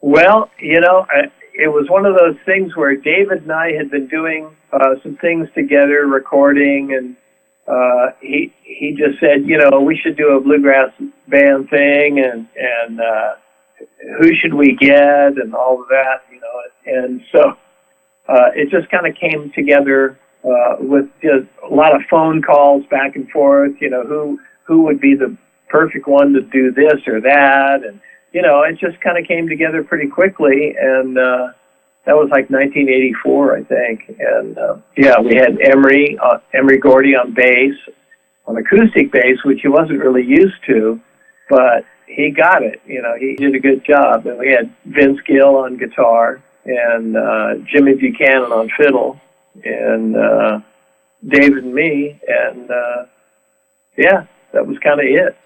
Well, it was one of those things where David and I had been doing some things together, recording, and he just said, we should do a bluegrass band thing, and who should we get, and all of that, and so it just kind of came together with just a lot of phone calls back and forth, who would be the perfect one to do this or that, and it just kind of came together pretty quickly, and that was like 1984, I think. And we had Emery Gordy on bass, on acoustic bass, which he wasn't really used to, but he got it. He did a good job. And we had Vince Gill on guitar, and Jimmy Buchanan on fiddle, and David and me, and that was kind of it.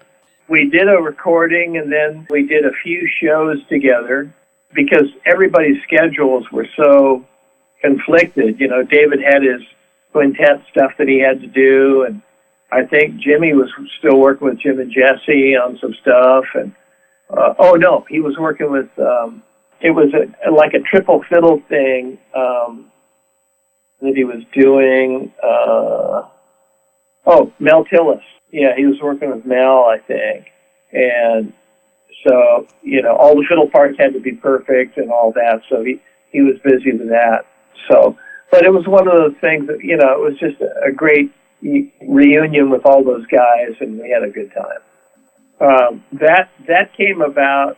We did a recording, and then we did a few shows together because everybody's schedules were so conflicted. David had his quintet stuff that he had to do, and I think Jimmy was still working with Jim and Jesse on some stuff. And he was working with it was like a triple fiddle thing that he was doing. Mel Tillis. Yeah, he was working with Mel, I think. And so, all the fiddle parts had to be perfect and all that. So he was busy with that. So, but it was one of those things that, it was just a great reunion with all those guys, and we had a good time. That came about,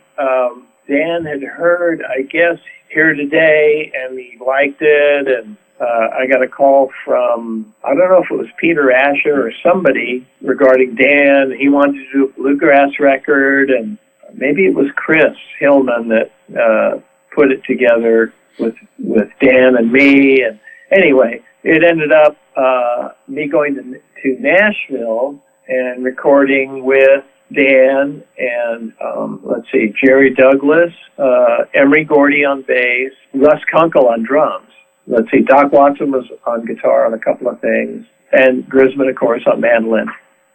Dan had heard, I guess, Here Today, and he liked it, and I got a call from, I don't know if it was Peter Asher or somebody regarding Dan. He wanted to do a bluegrass record, and maybe it was Chris Hillman that put it together with Dan and me. And anyway, it ended up me going to Nashville and recording with Dan and, Jerry Douglas, Emery Gordy on bass, Russ Kunkel on drums. Doc Watson was on guitar on a couple of things, and Grisman, of course, on mandolin,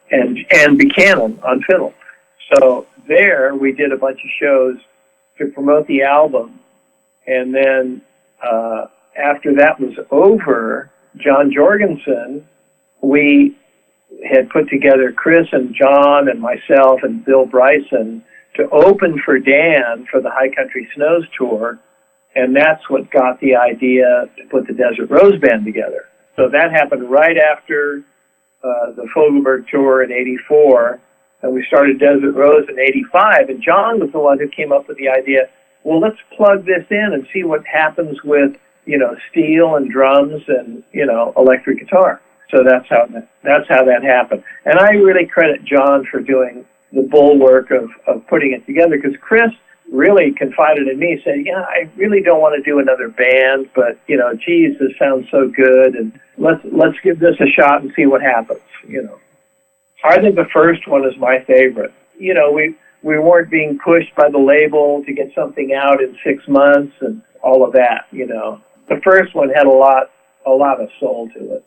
and Buchanan on fiddle. So there we did a bunch of shows to promote the album, and then after that was over, John Jorgenson, we had put together Chris and John and myself and Bill Bryson to open for Dan for the High Country Snows tour. And that's what got the idea to put the Desert Rose Band together. So that happened right after the Fogelberg tour in '84, and we started Desert Rose in '85. And John was the one who came up with the idea, well, let's plug this in and see what happens with, steel and drums and, electric guitar. So that's how that happened. And I really credit John for doing the bulwark of putting it together, because Chris really confided in me, said, I really don't want to do another band, but, geez, this sounds so good, and let's give this a shot and see what happens, I think the first one is my favorite. We weren't being pushed by the label to get something out in 6 months and all of that, The first one had a lot of soul to it.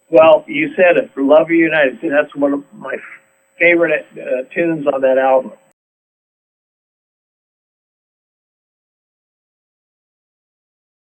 Well, you said it, Love You United. That's one of my favorite tunes on that album.